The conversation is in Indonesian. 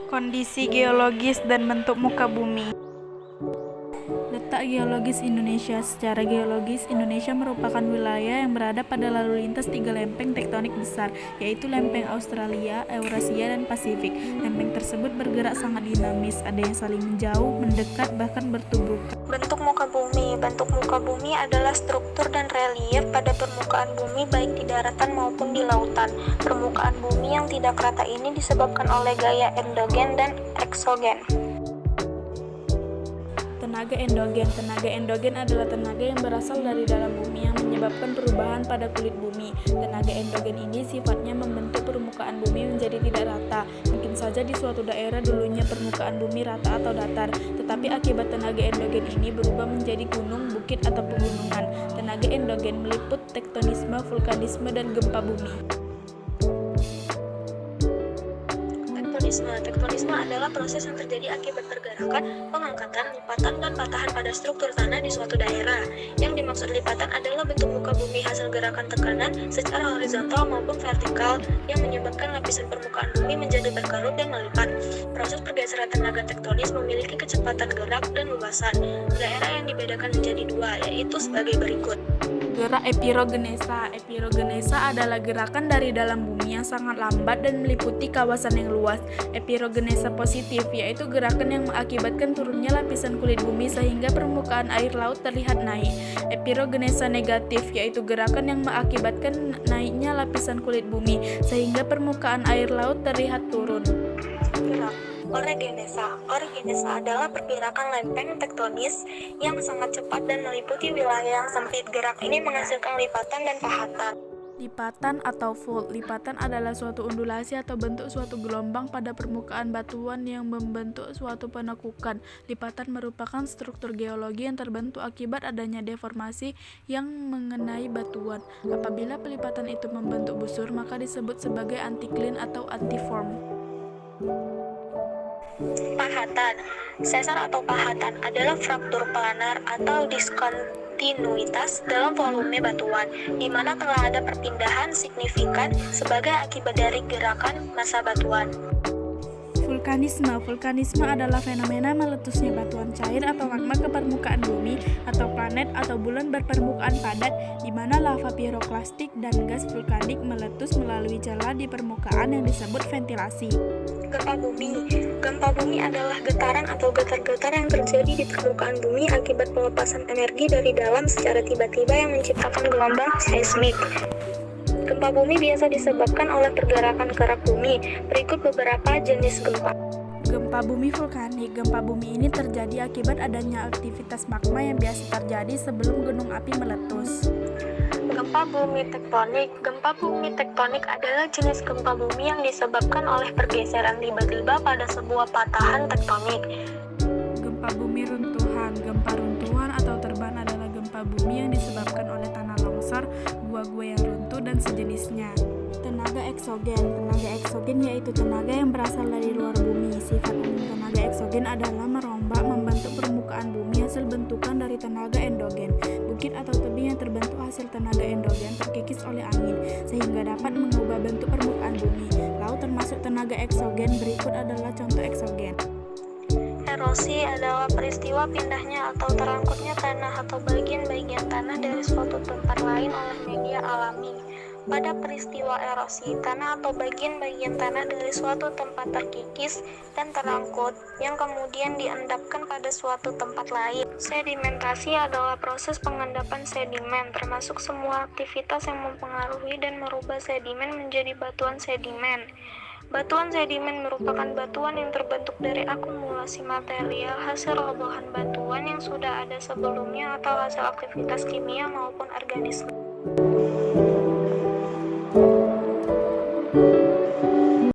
Kondisi geologis dan bentuk muka bumi. Letak geologis Indonesia. Secara geologis, Indonesia merupakan wilayah yang berada pada lalu lintas 3 lempeng tektonik besar, yaitu lempeng Australia, Eurasia, dan Pasifik. Lempeng tersebut bergerak sangat dinamis, ada yang saling menjauh, mendekat, bahkan bertuburkan. Bentuk muka bumi. Bentuk muka bumi adalah struktur dan relief pada permukaan bumi baik di daratan maupun di lautan. Permukaan bumi yang tidak rata ini disebabkan oleh gaya endogen dan eksogen. Tenaga endogen. Tenaga endogen adalah tenaga yang berasal dari dalam bumi yang menyebabkan perubahan pada kulit bumi. Tenaga endogen ini sifatnya membentuk permukaan bumi menjadi tidak rata. Mungkin saja di suatu daerah dulunya permukaan bumi rata atau datar, tetapi akibat tenaga endogen ini berubah menjadi gunung, bukit, atau pegunungan. Tenaga endogen meliput tektonisme, vulkanisme, dan gempa bumi. Tektonisme adalah proses yang terjadi akibat pergerakan, pengangkatan, lipatan, dan patahan pada struktur tanah di suatu daerah. Yang dimaksud lipatan adalah bentuk muka bumi hasil gerakan tekanan secara horizontal maupun vertikal yang menyebabkan lapisan permukaan bumi menjadi berkerut dan melipat. Proses pergeseran tenaga tektonis memiliki kecepatan gerak dan luasan. Daerah yang dibedakan menjadi dua, yaitu sebagai berikut. Gerak epirogenesa. Epirogenesa adalah gerakan dari dalam bumi yang sangat lambat dan meliputi kawasan yang luas. Epirogenesa positif, yaitu gerakan yang mengakibatkan turunnya lapisan kulit bumi sehingga permukaan air laut terlihat naik. Epirogenesa negatif, yaitu gerakan yang mengakibatkan naiknya lapisan kulit bumi sehingga permukaan air laut terlihat turun. Orogenesa adalah pergerakan lempeng tektonis yang sangat cepat dan meliputi wilayah yang sempit. Gerak ini menghasilkan lipatan dan pahatan. Lipatan atau fault. Lipatan adalah suatu undulasi atau bentuk suatu gelombang pada permukaan batuan yang membentuk suatu penekukan. Lipatan merupakan struktur geologi yang terbentuk akibat adanya deformasi yang mengenai batuan. Apabila pelipatan itu membentuk busur, maka disebut sebagai anticline atau antiform. Pahatan. Sesar atau pahatan adalah fraktur planar atau diskontinuitas dalam volume batuan, di mana telah ada perpindahan signifikan sebagai akibat dari gerakan massa batuan. Vulkanisme adalah fenomena meletusnya batuan cair atau magma ke permukaan bumi atau planet atau bulan berpermukaan padat, di mana lava piroklastik dan gas vulkanik meletus melalui celah di permukaan yang disebut ventilasi. Gempa bumi adalah getaran atau getar-getar yang terjadi di permukaan bumi akibat pelepasan energi dari dalam secara tiba-tiba yang menciptakan gelombang seismik. Gempa bumi biasa disebabkan oleh pergerakan kerak bumi. Berikut beberapa jenis gempa. Gempa bumi vulkanik. Gempa bumi ini terjadi akibat adanya aktivitas magma yang biasa terjadi sebelum gunung api meletus. Gempa bumi tektonik. Gempa bumi tektonik adalah jenis gempa bumi yang disebabkan oleh pergeseran tiba-tiba pada sebuah patahan tektonik. Gempa bumi runtuhan. Gempa runtuhan atau terban adalah gempa bumi yang disebabkan oleh tanah longsor, gua-gua yang runtuh, dan sejenisnya. Tenaga eksogen yaitu tenaga yang berasal dari luar bumi. Sifat umum tenaga eksogen adalah merombak, membentuk permukaan bumi hasil bentukan dari tenaga endogen. Bukit atau tebing yang terbentuk hasil tenaga endogen terkikis oleh angin, sehingga dapat mengubah bentuk permukaan bumi. Laut termasuk tenaga eksogen. Berikut adalah contoh eksogen. Erosi adalah peristiwa pindahnya atau terangkutnya tanah atau bagian-bagian tanah dari suatu tempat lain oleh media alami. Pada peristiwa erosi, tanah atau bagian-bagian tanah dari suatu tempat terkikis dan terangkut, yang kemudian diendapkan pada suatu tempat lain. Sedimentasi adalah proses pengendapan sedimen, termasuk semua aktivitas yang mempengaruhi dan merubah sedimen menjadi batuan sedimen. Batuan sedimen merupakan batuan yang terbentuk dari akumulasi material hasil robohan batuan yang sudah ada sebelumnya atau hasil aktivitas kimia maupun organisme.